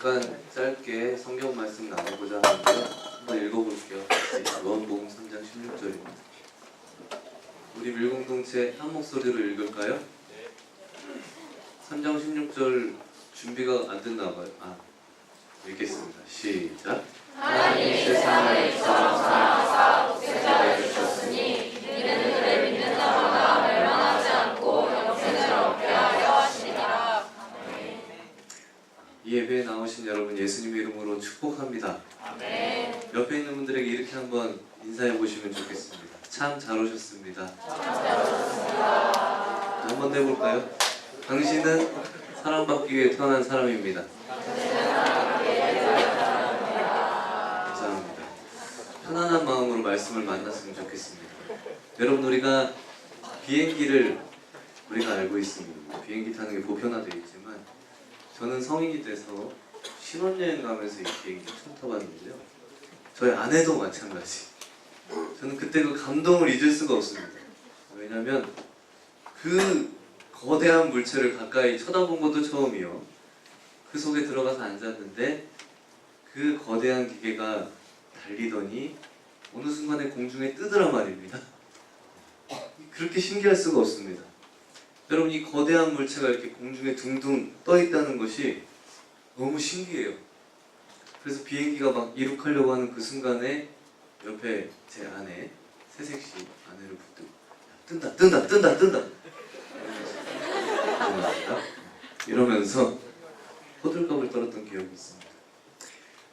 잠깐 짧게 성경 말씀 나눠보자 하는데요. 한번 읽어볼게요. 요한복음 3장 16절입니다. 우리 밀공동체 한 목소리로 읽을까요? 3장 16절 준비가 안 됐나 봐요. 읽겠습니다. 시작. 하나님이 세상을 이처럼 사랑하사 독생자를 주셨으니 이는 그를 믿는 자마다 멸망하지 않고 영생을 얻게 하려 하시니라. 이 예배에 나오신 여러분 예수님의 이름으로 축복합니다. 아멘. 옆에 있는 분들에게 이렇게 한번 인사해 보시면 좋겠습니다. 참 잘 오셨습니다. 한번 해볼까요? 당신은 사랑받기 위해 태어난 사람입니다. 감사합니다. 편안한 마음으로 말씀을 만났으면 좋겠습니다. 여러분, 우리가 비행기를 우리가 알고 있습니다. 비행기 타는 게 보편화되어 있지만 저는 성인이 돼서 신혼여행 가면서 이 비행기 처음 타봤는데요. 저희 아내도 마찬가지. 저는 그때 그 감동을 잊을 수가 없습니다. 왜냐하면 그 거대한 물체를 가까이 쳐다본 것도 처음이요. 그 속에 들어가서 앉았는데 그 거대한 기계가 달리더니 어느 순간에 공중에 뜨더란 말입니다. 그렇게 신기할 수가 없습니다. 여러분, 이 거대한 물체가 이렇게 공중에 둥둥 떠 있다는 것이 너무 신기해요. 그래서 비행기가 막 이륙하려고 하는 그 순간에 옆에 제 아내, 새색시 아내를 붙들고 뜬다 이러면서 호들갑을 떨었던 기억이 있습니다.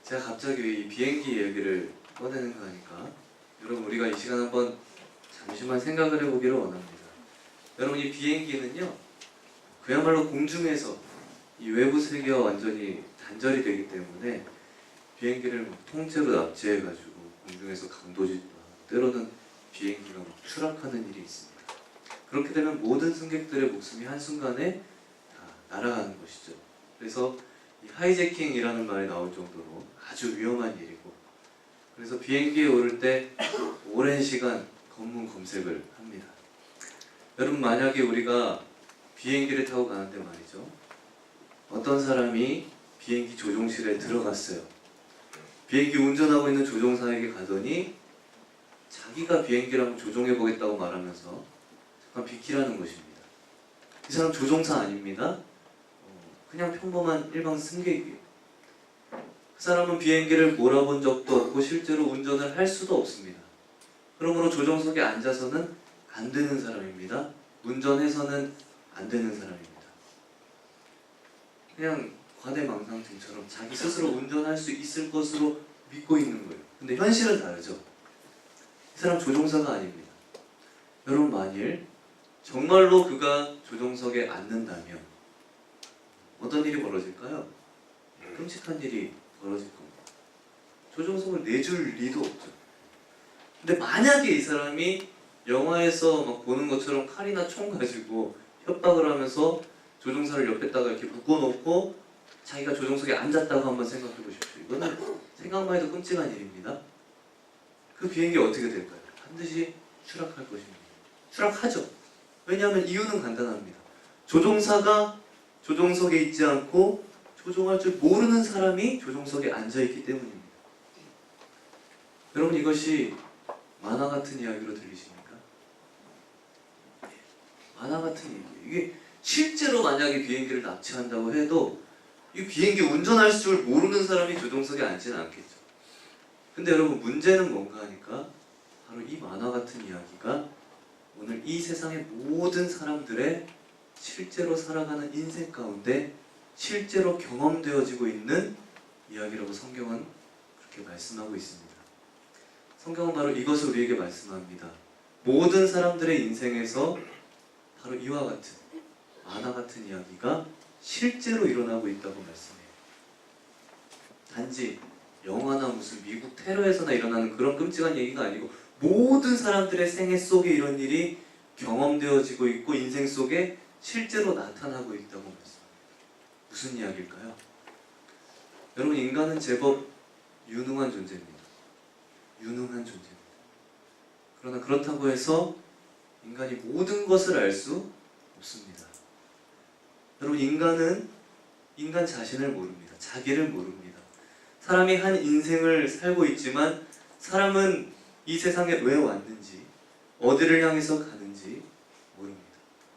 제가 갑자기 이 비행기 얘기를 꺼내는 거 하니까 여러분, 우리가 이 시간 한번 잠시만 생각을 해보기를 원합니다. 여러분, 이 비행기는요, 그야말로 공중에서 이 외부 세계와 완전히 단절이 되기 때문에 비행기를 통째로 납치해가지고 공중에서 강도짓도 하고 때로는 비행기가 추락하는 일이 있습니다. 그렇게 되면 모든 승객들의 목숨이 한순간에 다 날아가는 것이죠. 그래서 이 하이제킹이라는 말이 나올 정도로 아주 위험한 일이고, 그래서 비행기에 오를 때 오랜 시간 검문 검색을 합니다. 여러분, 만약에 우리가 비행기를 타고 가는데 말이죠, 어떤 사람이 비행기 조종실에 들어갔어요. 비행기 운전하고 있는 조종사에게 가더니 자기가 비행기를 한번 조종해보겠다고 말하면서 잠깐 비키라는 것입니다. 이 사람 조종사 아닙니다. 그냥 평범한 일반 승객이에요. 그 사람은 비행기를 몰아본 적도 없고 실제로 운전을 할 수도 없습니다. 그러므로 조종석에 앉아서는 안 되는 사람입니다. 운전해서는 안 되는 사람입니다. 그냥 관해망상증처럼 자기 스스로 운전할 수 있을 것으로 믿고 있는 거예요. 근데 현실은 다르죠. 이 사람 조종사가 아닙니다. 여러분, 만일 정말로 그가 조종석에 앉는다면 어떤 일이 벌어질까요? 끔찍한 일이 벌어질 겁니다. 조종석을 내줄 리도 없죠. 근데 만약에 이 사람이 영화에서 막 보는 것처럼 칼이나 총 가지고 협박을 하면서 조종사를 옆에다가 이렇게 묶어놓고 자기가 조종석에 앉았다고 한번 생각해 보십시오. 이거는 생각만 해도 끔찍한 일입니다. 그 비행기 어떻게 될까요? 반드시 추락할 것입니다. 추락하죠. 왜냐하면 이유는 간단합니다. 조종사가 조종석에 있지 않고 조종할 줄 모르는 사람이 조종석에 앉아있기 때문입니다. 여러분, 이것이 만화 같은 이야기로 들리십니까? 만화 같은 얘기예요. 이게 실제로 만약에 비행기를 납치한다고 해도 이 비행기 운전할 줄 모르는 사람이 조종석에 앉지는 않겠죠. 근데 여러분, 문제는 뭔가 하니까 바로 이 만화 같은 이야기가 오늘 이 세상의 모든 사람들의 실제로 살아가는 인생 가운데 실제로 경험되어지고 있는 이야기라고 성경은 그렇게 말씀하고 있습니다. 성경은 바로 이것을 우리에게 말씀합니다. 모든 사람들의 인생에서 바로 이와 같은 만화 같은 이야기가 실제로 일어나고 있다고 말씀해요. 단지 영화나 무슨 미국 테러에서나 일어나는 그런 끔찍한 얘기가 아니고 모든 사람들의 생애 속에 이런 일이 경험되어지고 있고 인생 속에 실제로 나타나고 있다고 말씀합니다. 무슨 이야기일까요? 여러분, 인간은 제법 유능한 존재입니다. 유능한 존재입니다. 그러나 그렇다고 해서 인간이 모든 것을 알 수 없습니다. 여러분, 인간은 인간 자신을 모릅니다. 자기를 모릅니다. 사람이 한 인생을 살고 있지만 사람은 이 세상에 왜 왔는지, 어디를 향해서 가는지 모릅니다.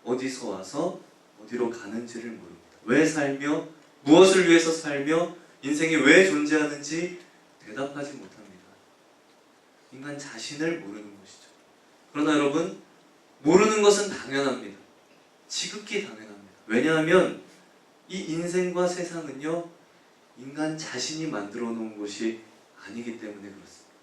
어디서 와서 어디로 가는지를 모릅니다. 왜 살며 무엇을 위해서 살며 인생이 왜 존재하는지 대답하지 못합니다. 인간 자신을 모르는 것이죠. 그러나 여러분, 모르는 것은 당연합니다. 지극히 당연합니다. 왜냐하면 이 인생과 세상은요, 인간 자신이 만들어 놓은 것이 아니기 때문에 그렇습니다.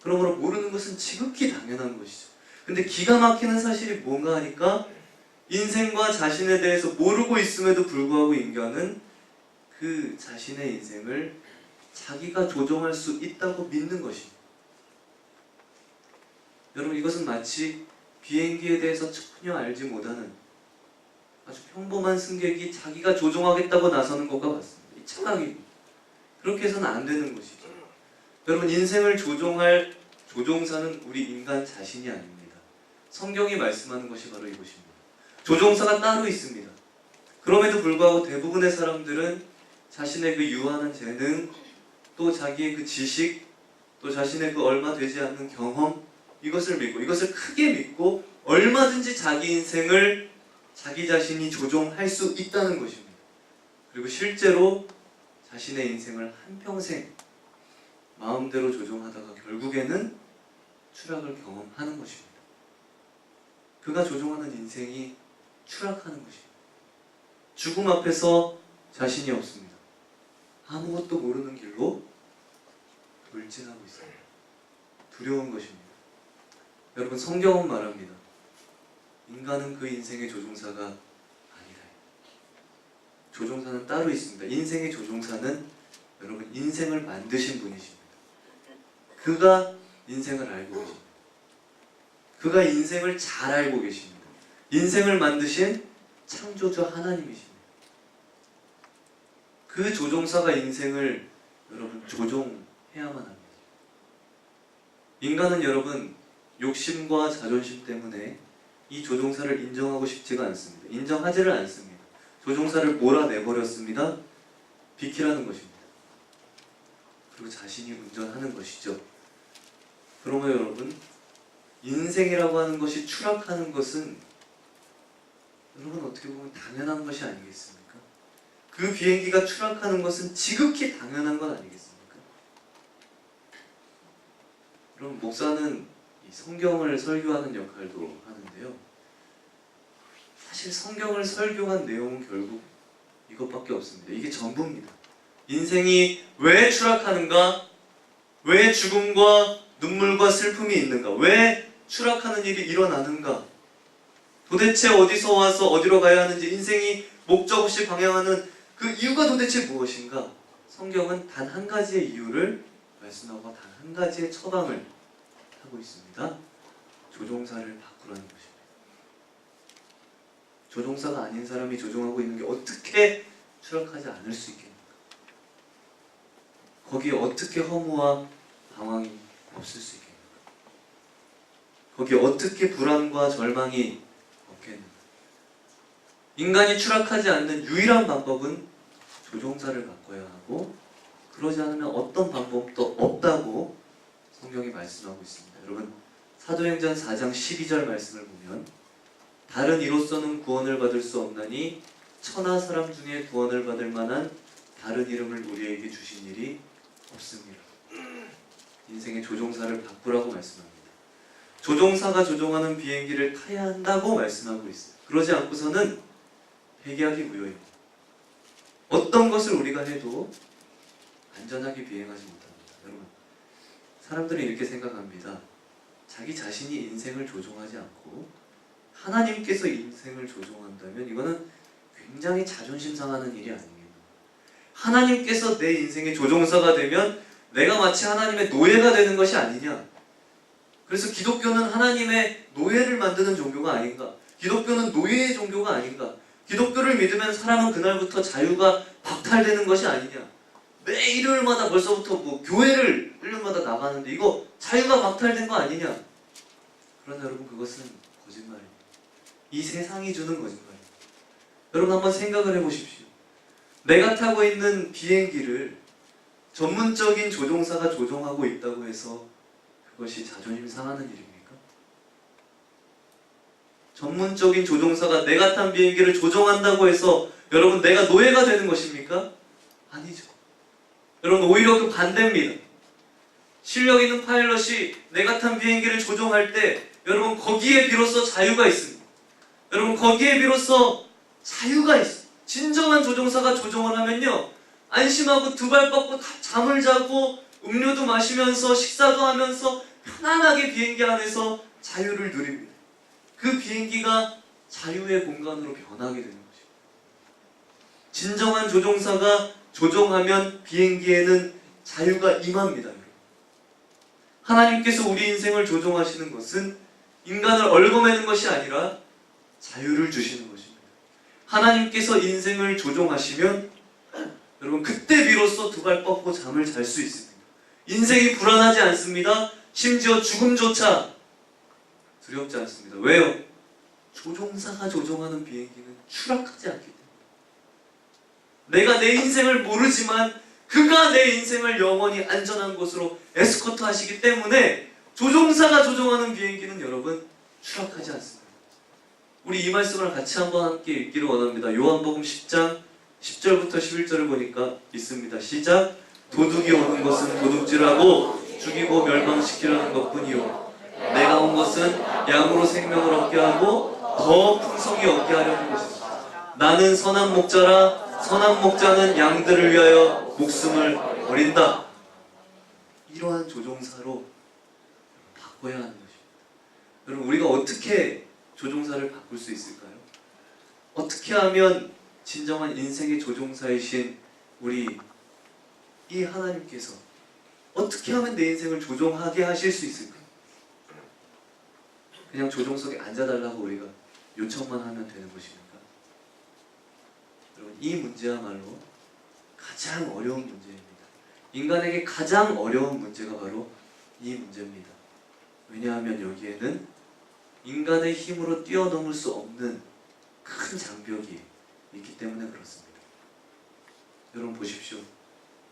그러므로 모르는 것은 지극히 당연한 것이죠. 근데 기가 막히는 사실이 뭔가 하니까 인생과 자신에 대해서 모르고 있음에도 불구하고 인간은 그 자신의 인생을 자기가 조종할 수 있다고 믿는 것입니다. 여러분, 이것은 마치 비행기에 대해서 전혀 알지 못하는 아주 평범한 승객이 자기가 조종하겠다고 나서는 것과 같습니다. 이 착각입니다. 그렇게 해서는 안 되는 것이죠. 여러분, 인생을 조종할 조종사는 우리 인간 자신이 아닙니다. 성경이 말씀하는 것이 바로 이것입니다. 조종사가 따로 있습니다. 그럼에도 불구하고 대부분의 사람들은 자신의 그 유한한 재능, 또 자기의 그 지식, 또 자신의 그 얼마 되지 않는 경험, 이것을 믿고, 이것을 크게 믿고 얼마든지 자기 인생을 자기 자신이 조종할 수 있다는 것입니다. 그리고 실제로 자신의 인생을 한평생 마음대로 조종하다가 결국에는 추락을 경험하는 것입니다. 그가 조종하는 인생이 추락하는 것입니다. 죽음 앞에서 자신이 없습니다. 아무것도 모르는 길로 돌진하고 있습니다. 두려운 것입니다. 여러분, 성경은 말합니다. 인간은 그 인생의 조종사가 아니다. 조종사는 따로 있습니다. 인생의 조종사는 여러분, 인생을 만드신 분이십니다. 그가 인생을 알고 계십니다. 그가 인생을 잘 알고 계십니다. 인생을 만드신 창조주 하나님이십니다. 그 조종사가 인생을 여러분 조종해야만 합니다. 인간은 여러분 욕심과 자존심 때문에 이 조종사를 인정하고 싶지가 않습니다. 인정하지를 않습니다. 조종사를 몰아내버렸습니다. 비키라는 것입니다. 그리고 자신이 운전하는 것이죠. 그러면 여러분, 인생이라고 하는 것이 추락하는 것은 여러분 어떻게 보면 당연한 것이 아니겠습니까? 그 비행기가 추락하는 것은 지극히 당연한 것 아니겠습니까? 그럼 목사는 이 성경을 설교하는 역할도 하는데요. 사실 성경을 설교한 내용은 결국 이것밖에 없습니다. 이게 전부입니다. 인생이 왜 추락하는가? 왜 죽음과 눈물과 슬픔이 있는가? 왜 추락하는 일이 일어나는가? 도대체 어디서 와서 어디로 가야 하는지, 인생이 목적 없이 방향하는 그 이유가 도대체 무엇인가? 성경은 단 한 가지의 이유를 말씀하고 단 한 가지의 처방을 하고 있습니다. 조종사를 바꾸라는 것입니다. 조종사가 아닌 사람이 조종하고 있는 게 어떻게 추락하지 않을 수 있겠는가? 거기에 어떻게 허무와 방황이 없을 수 있겠는가? 거기에 어떻게 불안과 절망이 없겠는가? 인간이 추락하지 않는 유일한 방법은 조종사를 바꿔야 하고, 그러지 않으면 어떤 방법도 없다고 성경이 말씀하고 있습니다. 여러분, 사도행전 4장 12절 말씀을 보면 다른 이로서는 구원을 받을 수 없나니 천하 사람 중에 구원을 받을 만한 다른 이름을 우리에게 주신 일이 없습니다. 인생의 조종사를 바꾸라고 말씀합니다. 조종사가 조종하는 비행기를 타야 한다고 말씀하고 있어요. 그러지 않고서는 회개하기 무효입니다. 어떤 것을 우리가 해도 안전하게 비행하지 못합니다. 여러분, 사람들은 이렇게 생각합니다. 자기 자신이 인생을 조종하지 않고 하나님께서 인생을 조종한다면 이거는 굉장히 자존심 상하는 일이 아니겠나. 하나님께서 내 인생의 조종사가 되면 내가 마치 하나님의 노예가 되는 것이 아니냐. 그래서 기독교는 하나님의 노예를 만드는 종교가 아닌가. 기독교는 노예의 종교가 아닌가. 기독교를 믿으면 사람은 그날부터 자유가 박탈되는 것이 아니냐. 매 일요일마다 벌써부터 교회를 1년마다 나가는데 이거 자유가 박탈된 거 아니냐. 그러나 여러분, 그것은 거짓말입니다. 이 세상이 주는 거짓말입니다. 여러분, 한번 생각을 해보십시오. 내가 타고 있는 비행기를 전문적인 조종사가 조종하고 있다고 해서 그것이 자존심 상하는 일입니까? 전문적인 조종사가 내가 탄 비행기를 조종한다고 해서 여러분 내가 노예가 되는 것입니까? 아니죠. 여러분 오히려 그 반대입니다. 실력 있는 파일럿이 내가 탄 비행기를 조종할 때 여러분 거기에 비로소 자유가 있습니다. 여러분 거기에 비로소 자유가 있어요. 진정한 조종사가 조종을 하면요, 안심하고 두 발 뻗고 잠을 자고 음료도 마시면서 식사도 하면서 편안하게 비행기 안에서 자유를 누립니다. 그 비행기가 자유의 공간으로 변하게 되는 것입니다. 진정한 조종사가 조종하면 비행기에는 자유가 임합니다. 하나님께서 우리 인생을 조종하시는 것은 인간을 얽어매는 것이 아니라 자유를 주시는 것입니다. 하나님께서 인생을 조종하시면 여러분 그때 비로소 두 발 뻗고 잠을 잘 수 있습니다. 인생이 불안하지 않습니다. 심지어 죽음조차 두렵지 않습니다. 왜요? 조종사가 조종하는 비행기는 추락하지 않기 때문에. 내가 내 인생을 모르지만 그가 내 인생을 영원히 안전한 곳으로 에스코트 하시기 때문에 조종사가 조종하는 비행기는 여러분 추락하지 않습니다. 우리 이 말씀을 같이 한번 함께 읽기를 원합니다. 요한복음 10장 10절부터 11절을 보니까 있습니다. 시작. 도둑이 오는 것은 도둑질하고 죽이고 멸망시키려는 것뿐이요 내가 온 것은 양으로 생명을 얻게 하고 더 풍성히 얻게 하려는 것이다. 나는 선한 목자라 선한 목자는 양들을 위하여 목숨을 버린다. 이러한 조종사로 바꿔야 하는 것입니다. 여러분 우리가 어떻게 조종사를 바꿀 수 있을까요? 어떻게 하면 진정한 인생의 조종사이신 우리 이 하나님께서 어떻게 하면 내 인생을 조종하게 하실 수 있을까요? 그냥 조종석에 앉아달라고 우리가 요청만 하면 되는 것입니까? 여러분 이 문제야말로 가장 어려운 문제입니다. 인간에게 가장 어려운 문제가 바로 이 문제입니다. 왜냐하면 여기에는 인간의 힘으로 뛰어넘을 수 없는 큰 장벽이 있기 때문에 그렇습니다. 여러분 보십시오.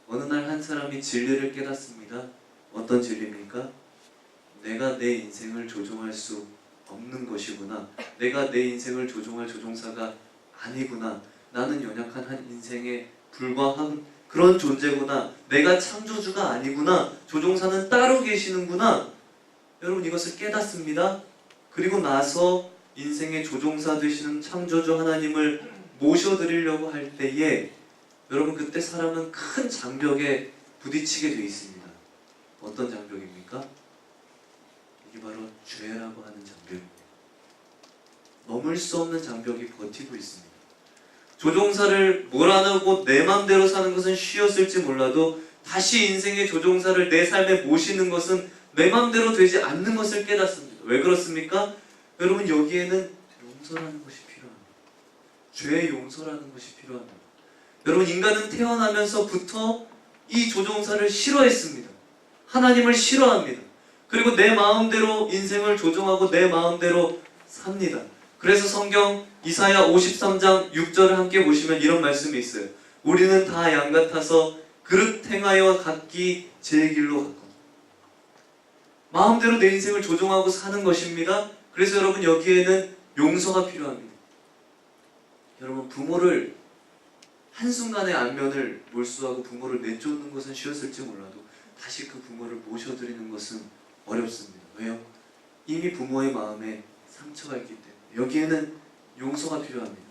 어느 날 한 사람이 진리를 깨닫습니다. 어떤 진리입니까? 내가 내 인생을 조종할 수 없는 것이구나. 내가 내 인생을 조종할 조종사가 아니구나. 나는 연약한 한 인생에 불과한 그런 존재구나. 내가 창조주가 아니구나. 조종사는 따로 계시는구나. 여러분 이것을 깨닫습니다. 그리고 나서 인생의 조종사 되시는 창조주 하나님을 모셔드리려고 할 때에 여러분 그때 사람은 큰 장벽에 부딪히게 되어 있습니다. 어떤 장벽입니까? 이게 바로 죄라고 하는 장벽입니다. 넘을 수 없는 장벽이 버티고 있습니다. 조종사를 몰아넣고 내 맘대로 사는 것은 쉬웠을지 몰라도 다시 인생의 조종사를 내 삶에 모시는 것은 내 맘대로 되지 않는 것을 깨닫습니다. 왜 그렇습니까? 여러분 여기에는 용서라는 것이 필요합니다. 죄의 용서라는 것이 필요합니다. 여러분 인간은 태어나면서부터 이 조종사를 싫어했습니다. 하나님을 싫어합니다. 그리고 내 마음대로 인생을 조종하고 내 마음대로 삽니다. 그래서 성경 이사야 53장 6절을 함께 보시면 이런 말씀이 있어요. 우리는 다 양 같아서 그릇 행하여 각기 제 길로 갔거든. 마음대로 내 인생을 조종하고 사는 것입니다. 그래서 여러분 여기에는 용서가 필요합니다. 여러분 부모를 한순간에 안면을 몰수하고 부모를 내쫓는 것은 쉬웠을지 몰라도 다시 그 부모를 모셔드리는 것은 어렵습니다. 왜요? 이미 부모의 마음에 상처가 있기 때문에 여기에는 용서가 필요합니다.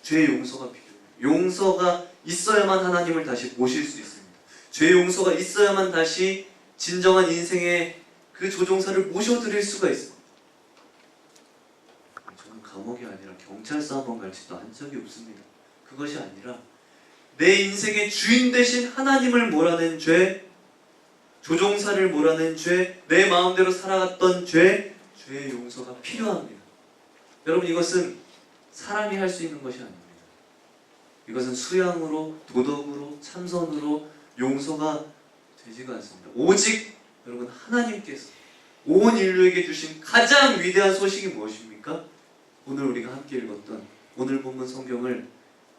죄의 용서가 필요해요. 용서가 있어야만 하나님을 다시 모실 수 있습니다. 죄의 용서가 있어야만 다시 진정한 인생의 그 조종사를 모셔드릴 수가 있습니다. 저는 감옥이 아니라 경찰서 한번 갈지도 한 적이 없습니다. 그것이 아니라 내 인생의 주인 되신 하나님을 몰아낸 죄, 조종사를 몰아낸 죄, 내 마음대로 살아갔던 죄, 죄의 용서가 필요합니다. 여러분 이것은 사람이 할 수 있는 것이 아닙니다. 이것은 수양으로, 도덕으로, 참선으로 용서가 되지가 않습니다. 오직 여러분 하나님께서 온 인류에게 주신 가장 위대한 소식이 무엇입니까? 오늘 우리가 함께 읽었던 오늘 본문 성경을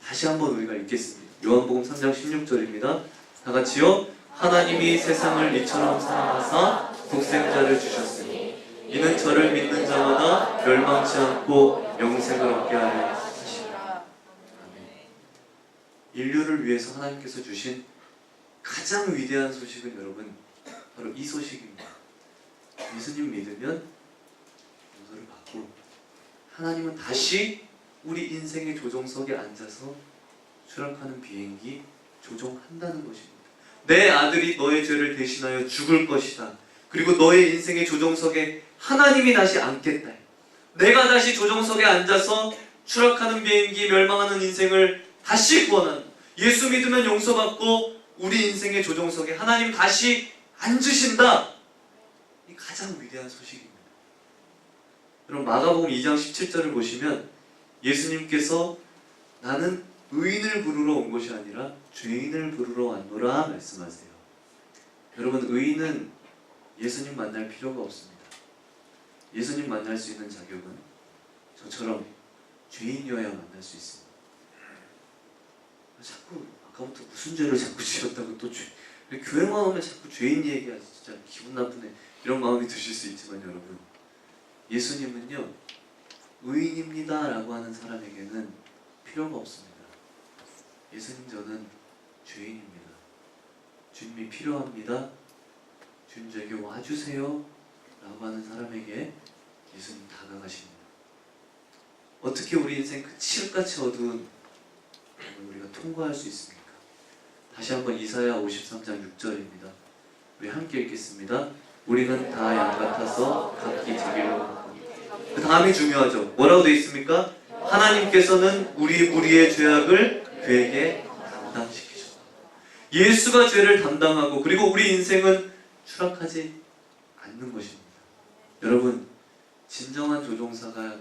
다시 한번 우리가 읽겠습니다. 요한복음 3장 16절입니다. 다 같이요. 하나님이 세상을 이처럼 사랑하사 독생자를 주셨으니 이는 저를 믿는 자마다 멸망치 않고 영생을 얻게 하려 하시라. 아멘. 인류를 위해서 하나님께서 주신 가장 위대한 소식은 여러분 바로 이 소식입니다. 예수님 믿으면 용서를 받고 하나님은 다시 우리 인생의 조종석에 앉아서 추락하는 비행기 조종한다는 것입니다. 내 아들이 너의 죄를 대신하여 죽을 것이다. 그리고 너의 인생의 조종석에 하나님이 다시 앉겠다. 내가 다시 조종석에 앉아서 추락하는 비행기, 멸망하는 인생을 다시 구원한다. 예수 믿으면 용서받고 우리 인생의 조종석에 하나님 다시 앉으신다. 이 가장 위대한 소식입니다. 여러분 마가복음 2장 17절을 보시면 예수님께서 나는 의인을 부르러 온 것이 아니라 죄인을 부르러 왔노라 말씀하세요. 여러분 의인은 예수님 만날 필요가 없습니다. 예수님 만날 수 있는 자격은 저처럼 죄인이어야 만날 수 있습니다. 자꾸 아까부터 무슨 죄를 자꾸 지었다고 또 교회만 오면 자꾸 죄인 얘기하지 진짜 기분 나쁘네 이런 마음이 드실 수 있지만 여러분 예수님은요 의인입니다 라고 하는 사람에게는 필요가 없습니다. 예수님 저는 죄인입니다. 주님이 필요합니다. 주님 저에게 와주세요 라고 하는 사람에게 예수님 다가가십니다. 어떻게 우리 인생 그 칠흑같이 어두운 우리가 통과할 수 있습니까? 다시 한번 이사야 53장 6절입니다. 우리 함께 읽겠습니다. 우리는 다 양 같아서 각기 자기로 가고 그 다음이 중요하죠. 뭐라고 되어 있습니까? 하나님께서는 우리의 죄악을 그에게 담당시키셨다. 예수가 죄를 담당하고 그리고 우리 인생은 추락하지 않는 것입니다. 여러분 진정한 조종사가